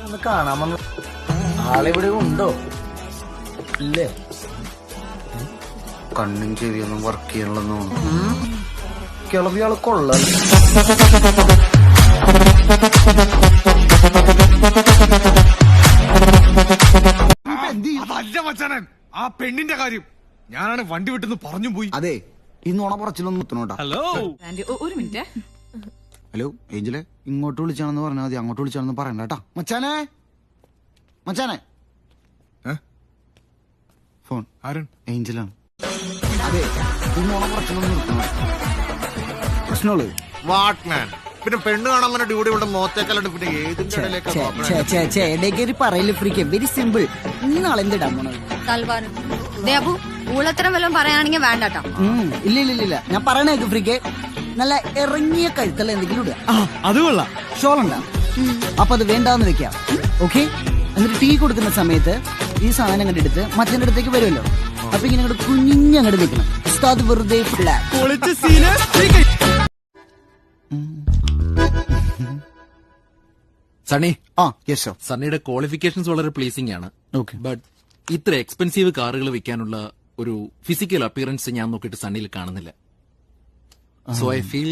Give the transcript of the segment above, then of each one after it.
ഒന്ന് കാണാമെന്ന്. ആളിവിടെ ഉണ്ടോ? ഇല്ലേ? കണ്ണും ചെവിയൊന്നും വർക്ക് ചെയ്യണമെന്ന് തോന്നുന്നു. കിളവിയാള് കൊള്ളാം. അതല്ല മച്ചാനൻ, ആ പെണ്ണിന്റെ കാര്യം ഞാനാണ് വണ്ടി വിട്ടെന്ന് പറഞ്ഞു പോയി. അതെ, ഈ നുണ പറച്ചിലൊന്നും എത്തണോട്ടാ. ഹലോ ഒരു മിനിറ്റ്. ഹലോ ഏഞ്ചലെ, ഇങ്ങോട്ട് വിളിച്ചാണെന്ന് പറഞ്ഞാൽ മതി, അങ്ങോട്ട് വിളിച്ചാണെന്ന് പറയണ്ട കേട്ടാ. മച്ചാനെ മച്ചാനെ ഫോൺ. ആരൻ? ഏഞ്ചലാണ്. അതെ, ഈ നുണ പറച്ചിലൊന്നും നിർത്തണം. പ്രശ്നമുള്ളൂ. വാട്ട്മാൻ പിന്നെ പെണ്ണ് കാണാൻ പറഞ്ഞ ഡ്യൂട്ടി ഇവിടെ മോത്തേക്കല്ലുണ്ട്. പിന്നെ ഏതിന്റെ പറയില്ല ഫ്രീക്ക്. Very simple. ഇന്നാളെന്തിടാൻ പോണത്? സൽവാനും ദേബു ഊളത്തരം വല്ലതും പറയാണെങ്കിൽ വേണ്ടട്ടോ. ഇല്ല ഇല്ല ഇല്ല, ഞാൻ പറയണേക്ക് ഫ്രീക്ക്. നല്ല ഇറങ്ങിയ കഴുത്തല്ല എന്തെങ്കിലും ഇടുക. അത് കൊള്ളാം. ഷോളുണ്ടാ? അപ്പൊ അത് വേണ്ടാന്ന് വെക്കാം. ഓക്കെ, എന്നിട്ട് ടീ കൊടുക്കുന്ന സമയത്ത് ഈ സാധനം കണ്ടെടുത്ത് മറ്റേ അടുത്തേക്ക് വരുമല്ലോ. അപ്പൊ ഇങ്ങനെ അങ്ങോട്ട് കുഞ്ഞങ്ങോട്ട് നിൽക്കണം. ഉസ്താദ് വെറുതെ സണ്ണി, യെസ് സർ. സണ്ണിയുടെ ക്വാളിഫിക്കേഷൻസ് വളരെ പ്ലീസിംഗ് ആണ്. ഓക്കെ, ബട്ട് ഇത്ര എക്സ്പെൻസീവ് കാറുകൾ വിൽക്കാനുള്ള ഒരു ഫിസിക്കൽ അപ്പിയറൻസ് ഞാൻ നോക്കിയിട്ട് സണ്ണിയിൽ കാണുന്നില്ല. So I feel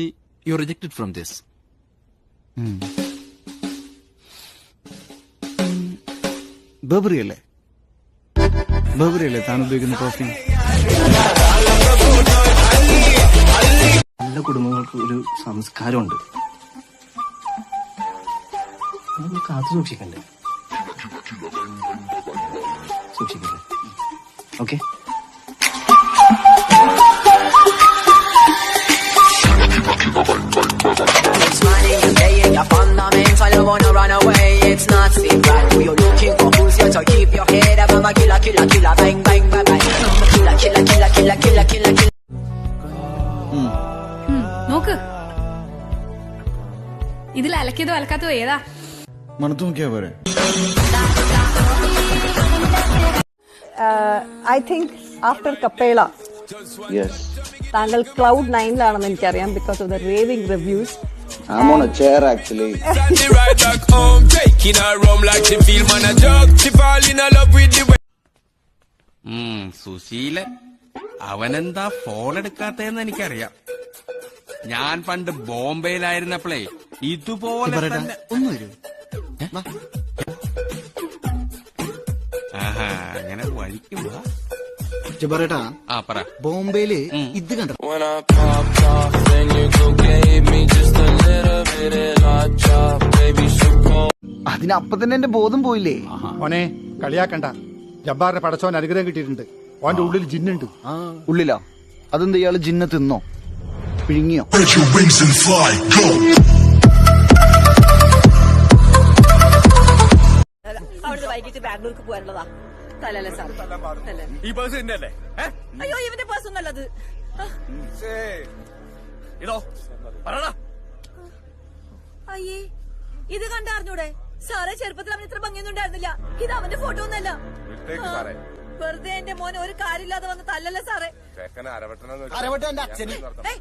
you rejected from this. Burberry അല്ലേ? ബർബറി അല്ലേ താൻ ഉപയോഗിക്കുന്ന കോഫി? നല്ല കുടുംബങ്ങൾക്ക് ഒരു സംസ്കാരമുണ്ട്, നമ്മൾ കാത്തു സൂക്ഷിക്കണ്ടേ? സൂക്ഷിക്കണ്ടേ? ഓക്കെ. നോക്ക്, ഇതിൽ അലക്കിയതോ അലക്കാത്തതോ ഏതാ? മണത്ത് നോക്കിയാ പോരെ? ഐ തിങ്ക് ആഫ്റ്റർ കപ്പേള താങ്കൾ ക്ലൗഡ് 9-ലാണെന്ന് എനിക്കറിയാം. Because of the raving reviews. I'm on a chair actually. Susheelan അവനെന്താ ഫോൺ എടുക്കാത്തേന്ന് എനിക്കറിയാം. ഞാൻ പണ്ട് ബോംബെയിലായിരുന്നപ്പോഴേ ഇതുപോലെ തന്നെ ഒന്ന് വരൂ. അങ്ങനെ വഴിക്കുമ്പോ പറയട്ടാ, പറ. ബോംബെയില് ഇത് കണ്ട അതിനപ്പൊ തന്നെ എന്റെ ബോധം പോയില്ലേ? ഓനെ കളിയാക്കണ്ട. ജബ്ബാറിന്റെ പടച്ചോൻ അനുഗ്രഹം കിട്ടിയിട്ടുണ്ട്. ഓന്റെ ഉള്ളിൽ ജിന്നുണ്ട്. ഉള്ളിലാ? അതെന്താ, ഇയാള് ജിന്ന തിന്നോ പിഴുങ്ങിയോ? അവിടുന്ന് വൈകിട്ട് ബാംഗ്ലൂർക്ക് പോകാനുള്ളതാ. തലല്ലേ സാർ? ഈ പേഴ്സ് തന്നെയല്ലേ? അയ്യോ, ഇവന്റെ പേഴ്സ് ഒന്നല്ലത്. ഇതോ പറടാ. അയ്യേ, ഇത് കണ്ടറിഞ്ഞൂടെ സാറേ? ചെറുപ്പത്തിൽ അവൻ ഇത്ര ഭംഗിയൊന്നും ഉണ്ടായിരുന്നില്ല. ഇത് അവന്റെ ഫോട്ടോ ഒന്നല്ല. വെറുതെ എന്റെ മോനെ ഒരു കാര്യമില്ലാതെ വന്ന് തല്ലല്ലേ സാറേ? അരവട്ടന അരവട്ടെ എന്റെ അച്ഛന്. ഏയ്